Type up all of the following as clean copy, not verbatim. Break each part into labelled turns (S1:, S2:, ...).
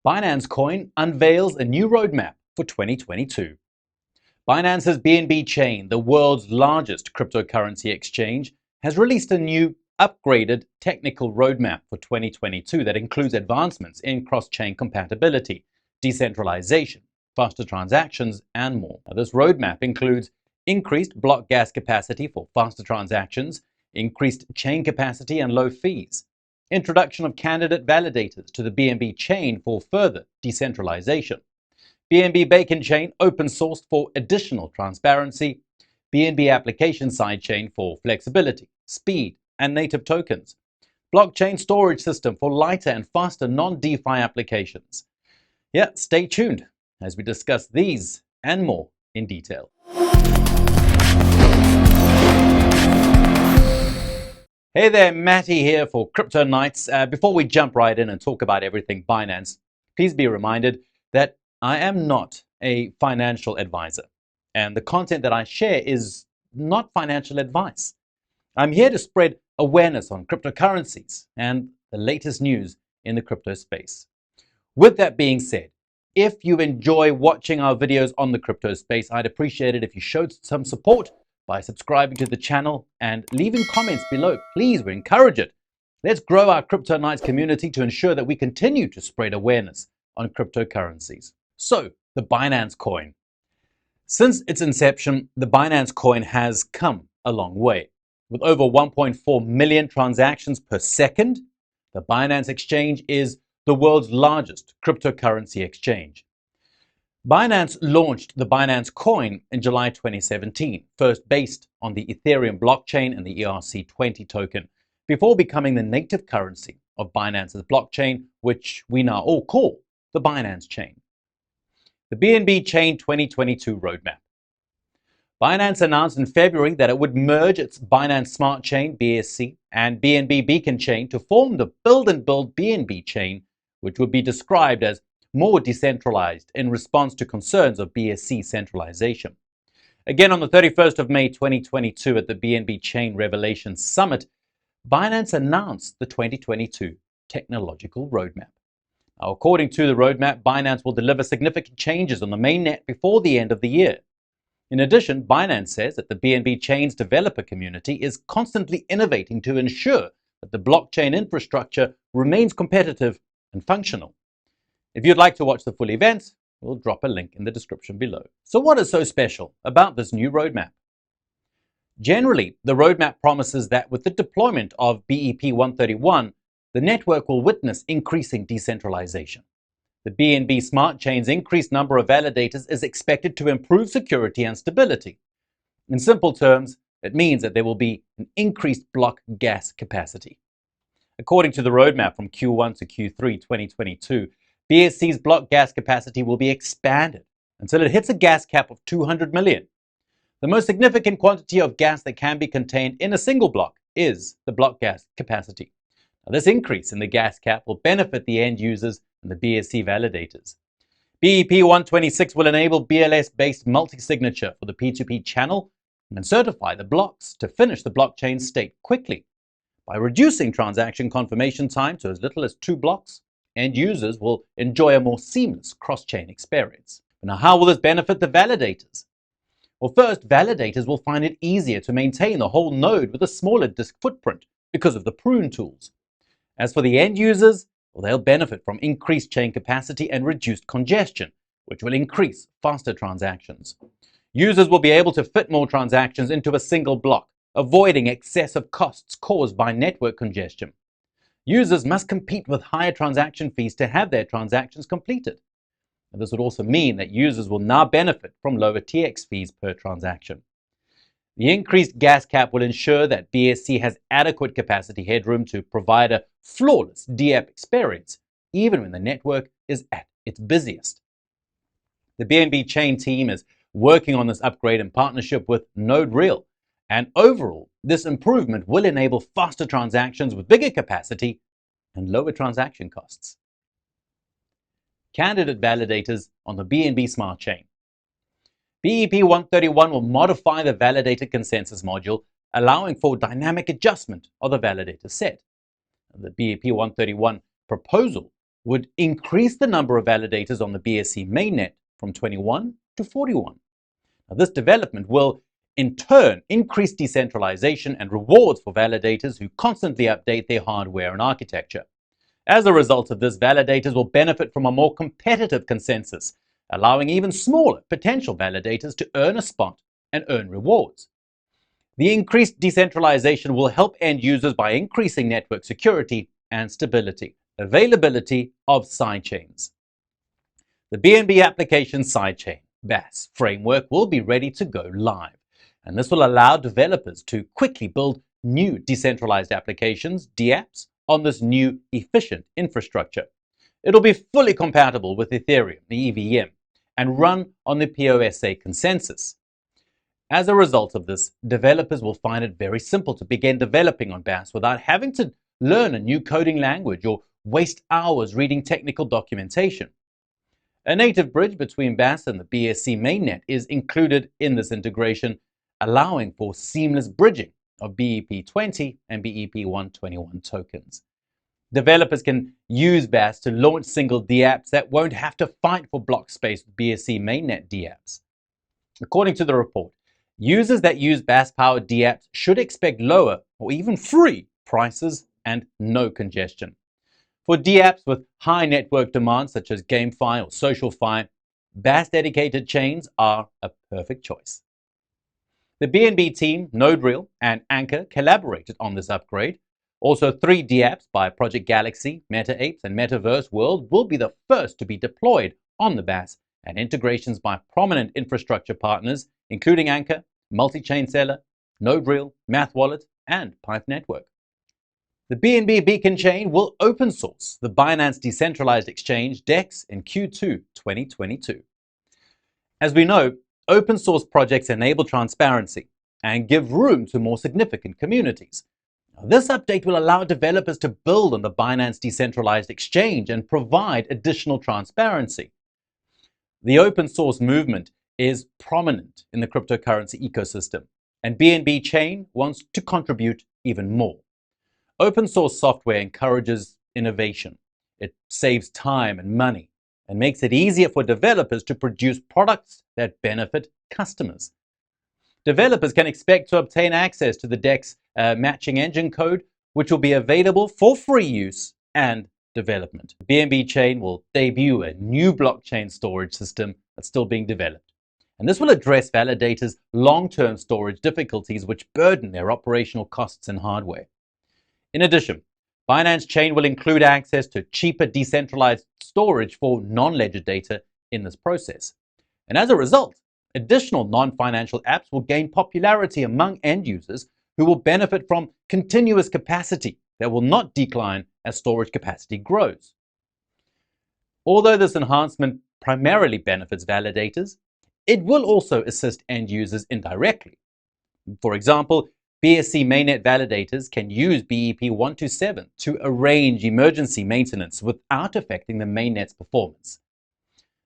S1: Binance Coin unveils a new roadmap for 2022. Binance's BNB chain, the world's largest cryptocurrency exchange, has released a new, upgraded technical roadmap for 2022 that includes advancements in cross-chain compatibility, decentralization, faster transactions, and more. Now, this roadmap includes increased block gas capacity for faster transactions, increased chain capacity and low fees, introduction of candidate validators to the BNB chain for further decentralization, BNB Bacon chain open sourced for additional transparency, BNB application sidechain for flexibility, speed, and native tokens, blockchain storage system for lighter and faster non-DeFi applications. Yeah, stay tuned as we discuss these and more in detail. Hey there, Matty here for Crypto Nights. Before we jump right in and talk about everything Binance, please be reminded that I am not a financial advisor, and the content that I share is not financial advice. I'm here to spread awareness on cryptocurrencies and the latest news in the crypto space. With that being said, if you enjoy watching our videos on the crypto space, I'd appreciate it if you showed some support by subscribing to the channel and leaving comments below. Please, we encourage it. Let's grow our Crypto Nights community to ensure that we continue to spread awareness on cryptocurrencies. So, the Binance coin. Since its inception, the Binance coin has come a long way. With over 1.4 million transactions per second, the Binance exchange is the world's largest cryptocurrency exchange. Binance launched the Binance Coin in July 2017, first based on the Ethereum blockchain and the ERC20 token, before becoming the native currency of Binance's blockchain, which we now all call the Binance Chain. The BNB Chain 2022 roadmap. Binance announced in February that it would merge its Binance Smart Chain, BSC, and BNB Beacon Chain to form the Build and Build BNB Chain, which would be described as more decentralized in response to concerns of BSC centralization. Again, on the 31st of May 2022 at the BNB Chain Revelation Summit, Binance announced the 2022 technological roadmap. Now, according to the roadmap, Binance will deliver significant changes on the mainnet before the end of the year. In addition, Binance says that the BNB Chain's developer community is constantly innovating to ensure that the blockchain infrastructure remains competitive and functional. If you'd like to watch the full event, we'll drop a link in the description below. So what is so special about this new roadmap? Generally, the roadmap promises that with the deployment of BEP 131, the network will witness increasing decentralization. The BNB Smart Chain's increased number of validators is expected to improve security and stability. In simple terms, it means that there will be an increased block gas capacity. According to the roadmap from Q1 to Q3 2022, BSC's block gas capacity will be expanded until it hits a gas cap of 200 million. The most significant quantity of gas that can be contained in a single block is the block gas capacity. Now, this increase in the gas cap will benefit the end users and the BSC validators. BEP 126 will enable BLS-based multi-signature for the P2P channel and certify the blocks to finish the blockchain state quickly. By reducing transaction confirmation time to as little as 2 blocks, end users will enjoy a more seamless cross-chain experience. Now, how will this benefit the validators? Well, first, validators will find it easier to maintain the whole node with a smaller disk footprint because of the prune tools. As for the end users, well, they'll benefit from increased chain capacity and reduced congestion, which will increase faster transactions. Users will be able to fit more transactions into a single block, avoiding excessive costs caused by network congestion. Users must compete with higher transaction fees to have their transactions completed. And this would also mean that users will now benefit from lower TX fees per transaction. The increased gas cap will ensure that BSC has adequate capacity headroom to provide a flawless DApp experience, even when the network is at its busiest. The BNB Chain team is working on this upgrade in partnership with NodeReal, and overall, this improvement will enable faster transactions with bigger capacity and lower transaction costs. Candidate validators on the BNB Smart Chain. BEP 131 will modify the validator consensus module, allowing for dynamic adjustment of the validator set. The BEP 131 proposal would increase the number of validators on the BSC mainnet from 21 to 41. Now, this development will in turn increase decentralization and rewards for validators who constantly update their hardware and architecture. As a result of this, validators will benefit from a more competitive consensus, allowing even smaller potential validators to earn a spot and earn rewards. The increased decentralization will help end users by increasing network security and stability. Availability of sidechains. The BNB application sidechain (BAS) framework will be ready to go live, and this will allow developers to quickly build new decentralized applications, dApps, on this new efficient infrastructure. It'll be fully compatible with Ethereum, the EVM, and run on the POSA consensus. As a result of this, developers will find it very simple to begin developing on BAS without having to learn a new coding language or waste hours reading technical documentation. A native bridge between BAS and the BSC mainnet is included in this integration, allowing for seamless bridging of BEP20 and BEP121 tokens. Developers can use BAS to launch single dApps that won't have to fight for block space with BSC mainnet dApps. According to the report, users that use BAS-powered dApps should expect lower or even free prices and no congestion. For dApps with high network demands such as GameFi or SocialFi, BAS-dedicated chains are a perfect choice. The BNB team, NodeReal, and Anchor collaborated on this upgrade. Also, 3 dApps by Project Galaxy, MetaApes, and Metaverse World will be the first to be deployed on the BAS, and integrations by prominent infrastructure partners, including Anchor, Multi-Chain Seller, NodeReal, MathWallet, and Pipe Network. The BNB Beacon chain will open source the Binance Decentralized Exchange DEX in Q2 2022. As we know, open source projects enable transparency and give room to more significant communities. Now, this update will allow developers to build on the Binance Decentralized Exchange and provide additional transparency. The open source movement is prominent in the cryptocurrency ecosystem, and BNB Chain wants to contribute even more. Open source software encourages innovation. It saves time and money and makes it easier for developers to produce products that benefit customers. Developers can expect to obtain access to the DEX matching engine code, which will be available for free use and development. BNB Chain will debut a new blockchain storage system that's still being developed. And this will address validators' long-term storage difficulties which burden their operational costs and hardware. In addition, Binance Chain will include access to cheaper decentralized storage for non-ledger data in this process. And as a result, additional non-financial apps will gain popularity among end users who will benefit from continuous capacity that will not decline as storage capacity grows. Although this enhancement primarily benefits validators, it will also assist end users indirectly. For example, BSC mainnet validators can use BEP127 to arrange emergency maintenance without affecting the mainnet's performance.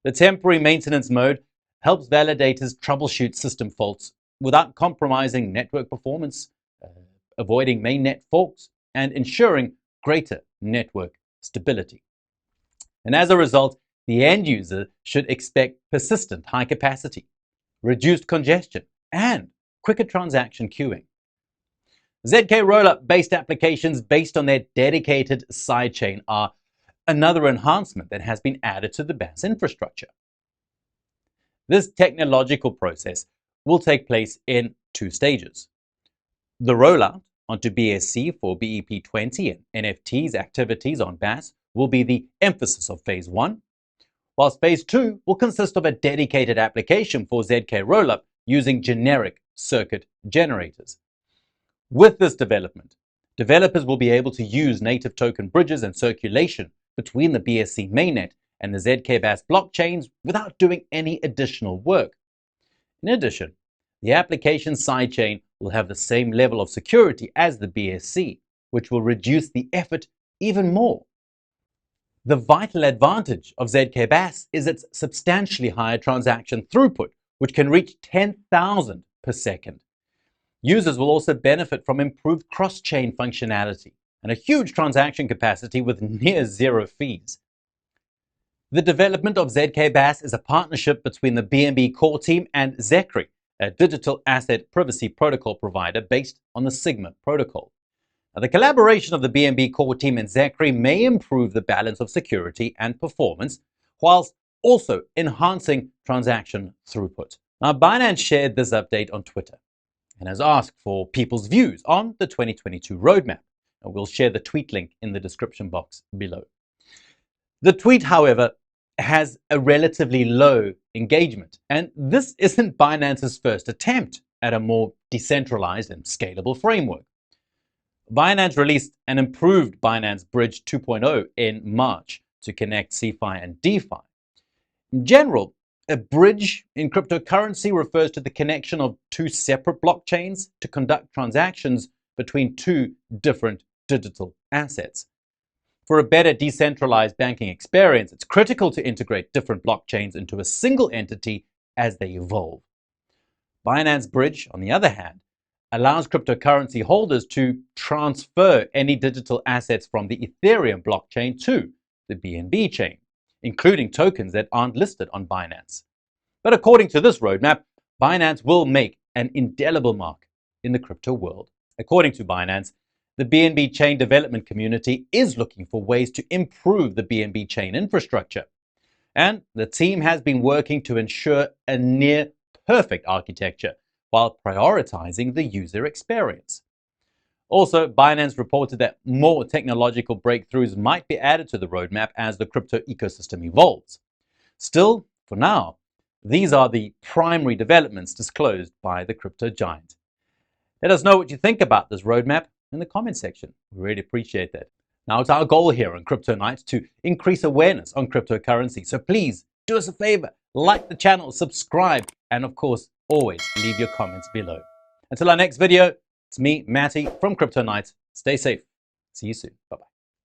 S1: The temporary maintenance mode helps validators troubleshoot system faults without compromising network performance, avoiding mainnet forks, and ensuring greater network stability. And as a result, the end user should expect persistent high capacity, reduced congestion, and quicker transaction queuing. ZK Rollup-based applications based on their dedicated sidechain are another enhancement that has been added to the BAS infrastructure. This technological process will take place in 2 stages. The rollout onto BSC for BEP20 and NFTs activities on BAS will be the emphasis of Phase 1, whilst Phase 2 will consist of a dedicated application for ZK Rollup using generic circuit generators. With this development, developers will be able to use native token bridges and circulation between the BSC mainnet and the ZK-BAS blockchains without doing any additional work. In addition, the application sidechain will have the same level of security as the BSC, which will reduce the effort even more. The vital advantage of ZK-BAS is its substantially higher transaction throughput, which can reach 10,000 per second. Users will also benefit from improved cross-chain functionality and a huge transaction capacity with near zero fees. The development of ZK-BAS is a partnership between the BNB core team and Zekri, a digital asset privacy protocol provider based on the Sigma protocol. Now, the collaboration of the BNB core team and Zekri may improve the balance of security and performance, whilst also enhancing transaction throughput. Now, Binance shared this update on Twitter and has asked for people's views on the 2022 roadmap. And we'll share the tweet link in the description box below. The tweet, however, has a relatively low engagement, and this isn't Binance's first attempt at a more decentralized and scalable framework. Binance released an improved Binance Bridge 2.0 in March to connect CeFi and DeFi. In general, a bridge in cryptocurrency refers to the connection of two separate blockchains to conduct transactions between two different digital assets. For a better decentralized banking experience, it's critical to integrate different blockchains into a single entity as they evolve. Binance Bridge, on the other hand, allows cryptocurrency holders to transfer any digital assets from the Ethereum blockchain to the BNB chain, including tokens that aren't listed on Binance. But according to this roadmap, Binance will make an indelible mark in the crypto world. According to Binance, the BNB chain development community is looking for ways to improve the BNB chain infrastructure. And the team has been working to ensure a near perfect architecture while prioritizing the user experience. Also, Binance reported that more technological breakthroughs might be added to the roadmap as the crypto ecosystem evolves. Still, for now, these are the primary developments disclosed by the crypto giant. Let us know what you think about this roadmap in the comment section. We really appreciate that. Now, it's our goal here on Crypto Nights to increase awareness on cryptocurrency. So please do us a favor, like the channel, subscribe, and of course, always leave your comments below. Until our next video, it's me, Matty from Crypto Nights. Stay safe. See you soon. Bye-bye.